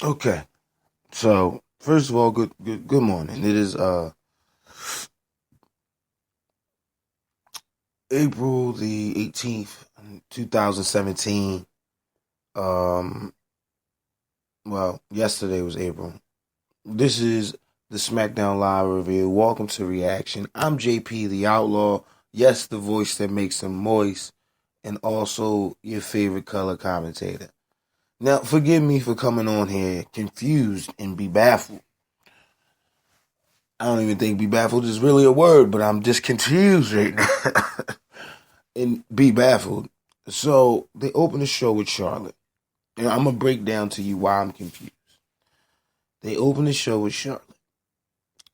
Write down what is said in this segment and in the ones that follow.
Okay. So first of all, good morning. It is April the 18th, 2017. Um yesterday was April. This is the Smackdown Live review. Welcome to Reaction. I'm JP the Outlaw. Yes, the voice that makes them moist, and also your favorite color commentator. Now, forgive me for coming on here confused and be baffled. I don't even think be baffled is really a word, but I'm just confused right now. And be baffled. So they open the show with Charlotte. And I'm going to break down to you why I'm confused. They open the show with Charlotte.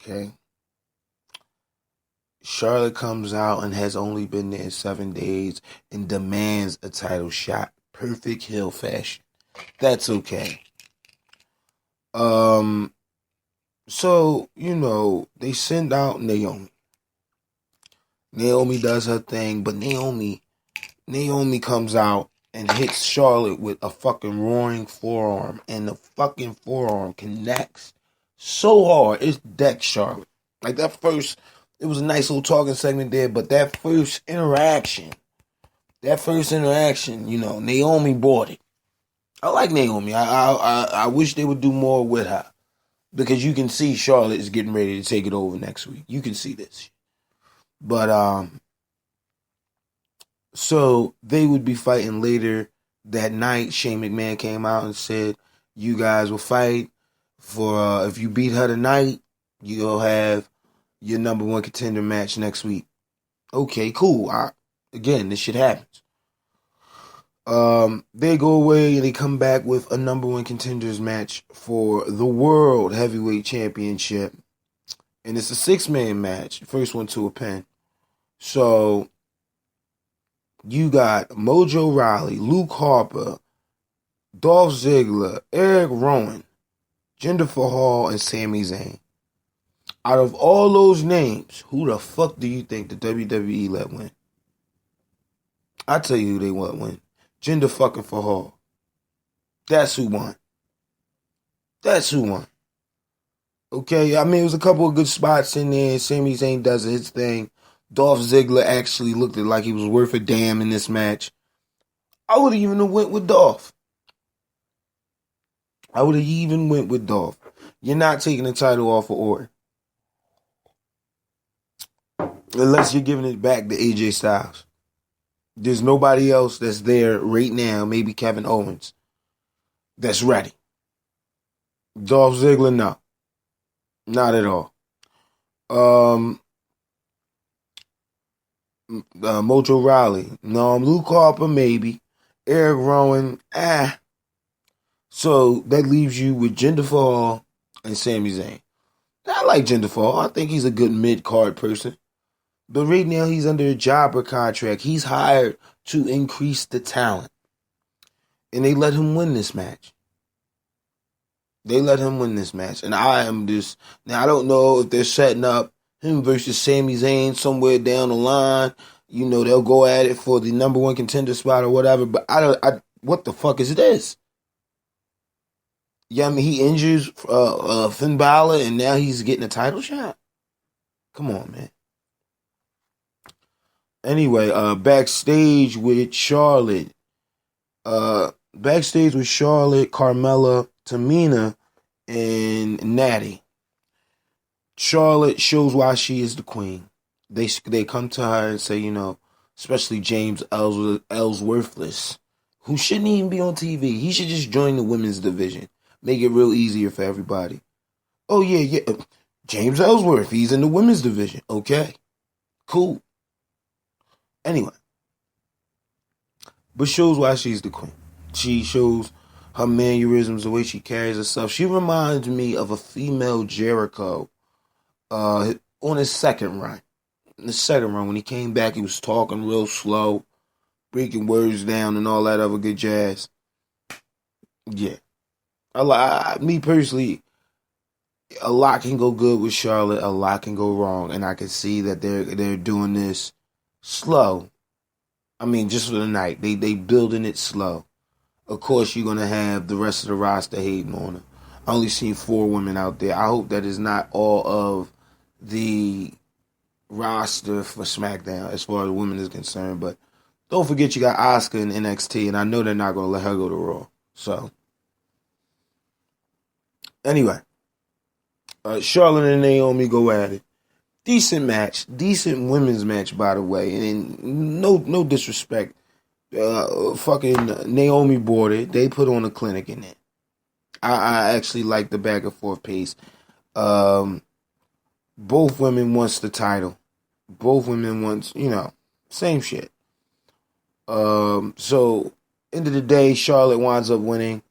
Okay. Charlotte comes out and has only been there 7 days and demands a title shot. Perfect heel fashion. That's okay. So, they send out Naomi. Naomi does her thing, but Naomi comes out and hits Charlotte with a fucking roaring forearm, and the fucking forearm connects so hard, it's decked Charlotte. Like that first, it was a nice little talking segment there, but that first interaction, Naomi bought it. I like Naomi. I wish they would do more with her, because you can see Charlotte is getting ready to take it over next week. You can see this. But so they would be fighting later that night. Shane McMahon came out and said, "You guys will fight for if you beat her tonight, you'll have your number one contender match next week." Okay, cool. Again, this shit happens. They go away and they come back with a number one contenders match for the World Heavyweight Championship, and it's a 6-man match. First one to a pin. So you got Mojo Rawley, Luke Harper, Dolph Ziggler, Eric Rowan, Jinder Mahal, and Sami Zayn. Out of all those names, who the fuck do you think the WWE let win? I tell you who they want win. Jinder fucking Mahal. That's who won. Okay, I mean, it was a couple of good spots in there. Sami Zayn does his thing. Dolph Ziggler actually looked like he was worth a damn in this match. I would have even went with Dolph. You're not taking the title off of Orton. Unless you're giving it back to AJ Styles. There's nobody else that's there right now, maybe Kevin Owens, that's ready. Dolph Ziggler, no. Not at all. Mojo Rawley, no. Luke Harper, maybe. Eric Rowan, So that leaves you with Jinder Mahal and Sami Zayn. I like Jinder Mahal. I think he's a good mid-card person. But right now he's under a jobber contract. He's hired to increase the talent. And they let him win this match. And I am just... Now, I don't know if they're setting up him versus Sami Zayn somewhere down the line. They'll go at it for the number one contender spot or whatever. But what the fuck is this? Yeah, I mean, he injures Finn Balor and now he's getting a title shot? Come on, man. Anyway, backstage with Charlotte, Carmella, Tamina, and Natty. Charlotte shows why she is the queen. They come to her and say, especially James Ellsworthless, who shouldn't even be on TV. He should just join the women's division. Make it real easier for everybody. Oh, yeah. James Ellsworth, he's in the women's division. Okay, cool. Anyway, but shows why she's the queen. She shows her mannerisms, the way she carries herself. She reminds me of a female Jericho on his second run. In the second run, when he came back, he was talking real slow, breaking words down and all that other good jazz. Yeah. Me personally, a lot can go good with Charlotte, a lot can go wrong, and I can see that they're doing this slow. I mean, just for the night. They building it slow. Of course, you're going to have the rest of the roster hating on her. I only seen 4 women out there. I hope that is not all of the roster for SmackDown as far as women is concerned. But don't forget you got Asuka in NXT, and I know they're not going to let her go to Raw. So, anyway, Charlotte and Naomi go at it. Decent match. Decent women's match, by the way. And no disrespect. Fucking Naomi bought it. They put on a clinic in it. I actually like the back and forth pace. Both women wants the title. Both women wants, same shit. So end of the day, Charlotte winds up winning,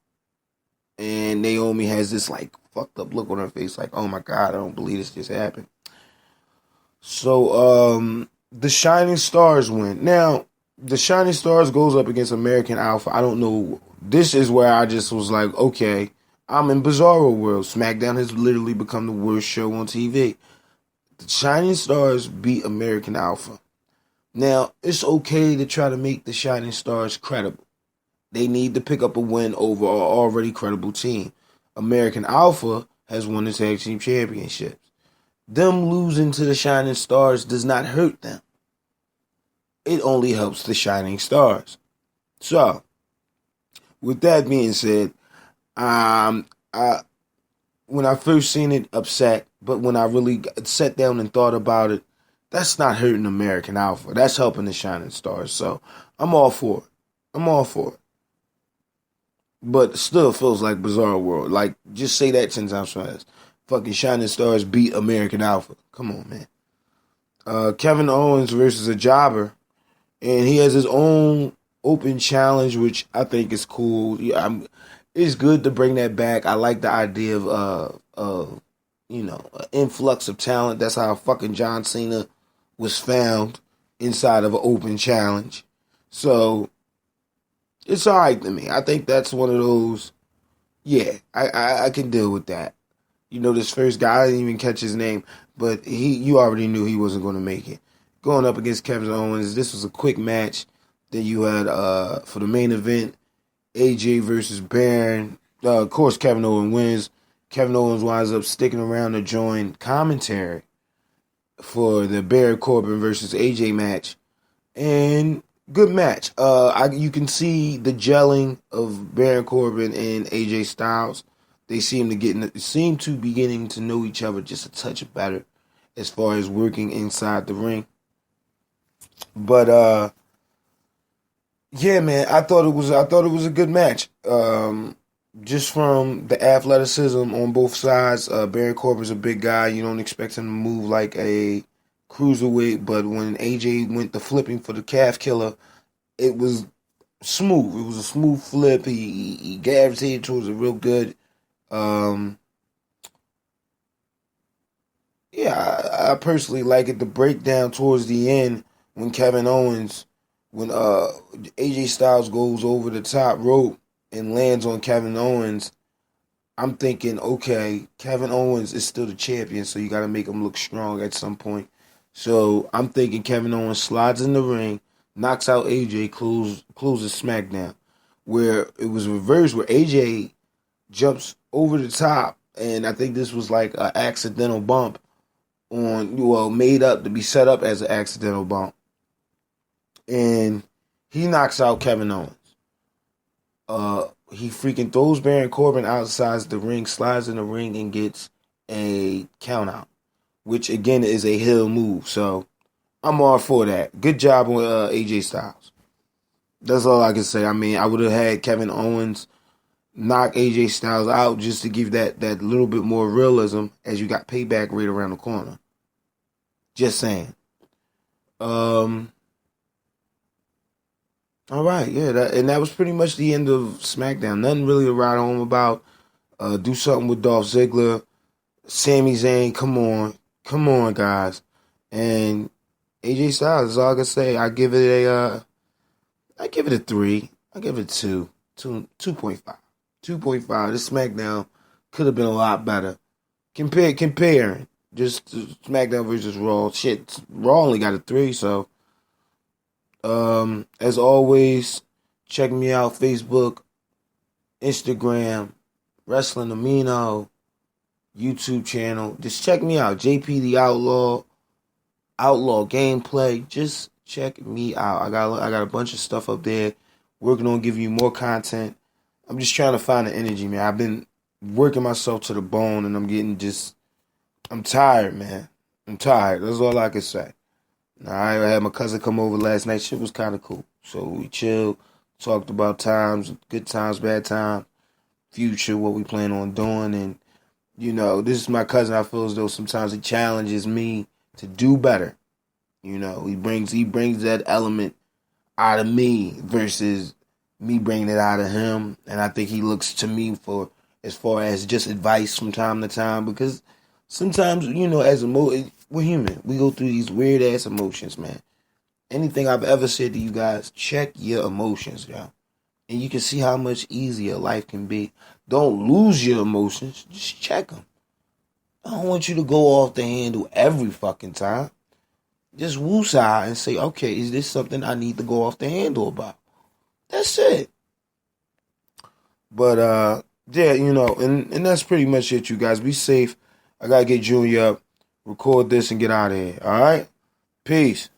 and Naomi has this like fucked up look on her face, like, oh my god, I don't believe this just happened. So the Shining Stars win. Now, the Shining Stars goes up against American Alpha. I don't know. This is where I just was like, okay, I'm in Bizarro world. SmackDown has literally become the worst show on TV. The Shining Stars beat American Alpha. Now, it's okay to try to make the Shining Stars credible. They need to pick up a win over an already credible team. American Alpha has won the Tag Team Championships. Them losing to the Shining Stars does not hurt them. It only helps the Shining Stars. So, with that being said, when I first seen it, upset. But when I really sat down and thought about it, that's not hurting American Alpha. That's helping the Shining Stars. So, I'm all for it. But still feels like Bizarre World. Like, just say that 10 times fast. Fucking Shining Stars beat American Alpha. Come on, man. Kevin Owens versus a jobber. And he has his own open challenge, which I think is cool. Yeah, it's good to bring that back. I like the idea of an influx of talent. That's how fucking John Cena was found inside of an open challenge. So, it's alright to me. I think that's one of those, yeah, I can deal with that. This first guy, I didn't even catch his name, but you already knew he wasn't going to make it. Going up against Kevin Owens, this was a quick match. Then you had, for the main event, AJ versus Baron. Of course, Kevin Owens wins. Kevin Owens winds up sticking around to join commentary for the Baron Corbin versus AJ match. And good match. You can see the gelling of Baron Corbin and AJ Styles. They seem to be getting to know each other just a touch better as far as working inside the ring. But yeah, man, I thought it was a good match. Just from the athleticism on both sides, Baron Corbin's a big guy. You don't expect him to move like a cruiserweight, but when AJ went to flipping for the calf killer, it was smooth. It was a smooth flip. He gravitated towards it real good. I personally like it. The breakdown towards the end when AJ Styles goes over the top rope and lands on Kevin Owens. I'm thinking, okay, Kevin Owens is still the champion, so you got to make him look strong at some point. So I'm thinking Kevin Owens slides in the ring, knocks out AJ, closes SmackDown. Where it was reversed, where AJ jumps over the top, and I think this was like an accidental bump made up to be set up as an accidental bump. And he knocks out Kevin Owens. He freaking throws Baron Corbin outside the ring, slides in the ring, and gets a count out, which again is a heel move. So I'm all for that. Good job with AJ Styles. That's all I can say. I mean, I would have had Kevin Owens knock AJ Styles out just to give that little bit more realism, as you got Payback right around the corner. Just saying. All right, yeah, that was pretty much the end of SmackDown. Nothing really to write home about. Do something with Dolph Ziggler, Sami Zayn. Come on, guys, and AJ Styles. Is all I can say. I give it a 3. I give it 2.5. 2.5. This SmackDown could have been a lot better. Comparing just SmackDown versus Raw. Shit, Raw only got a 3, so. As always, check me out, Facebook, Instagram, Wrestling Amino YouTube channel. Just check me out. JP the Outlaw Gameplay. Just check me out. I got a bunch of stuff up there. Working on giving you more content. I'm just trying to find the energy, man. I've been working myself to the bone, and I'm tired, man. I'm tired. That's all I can say. Now, I had my cousin come over last night. Shit was kind of cool. So we chilled, talked about times, good times, bad times, future, what we plan on doing. And, this is my cousin. I feel as though sometimes he challenges me to do better. He brings that element out of me versus me bringing it out of him. And I think he looks to me for as far as just advice from time to time, because sometimes, we're human. We go through these weird ass emotions, man. Anything I've ever said to you guys, check your emotions, yo. And you can see how much easier life can be. Don't lose your emotions. Just check them. I don't want you to go off the handle every fucking time. Just woosah and say, okay, is this something I need to go off the handle about? That's it. But, yeah, and that's pretty much it, you guys. Be safe. I gotta get Junior up, record this, and get out of here. All right? Peace.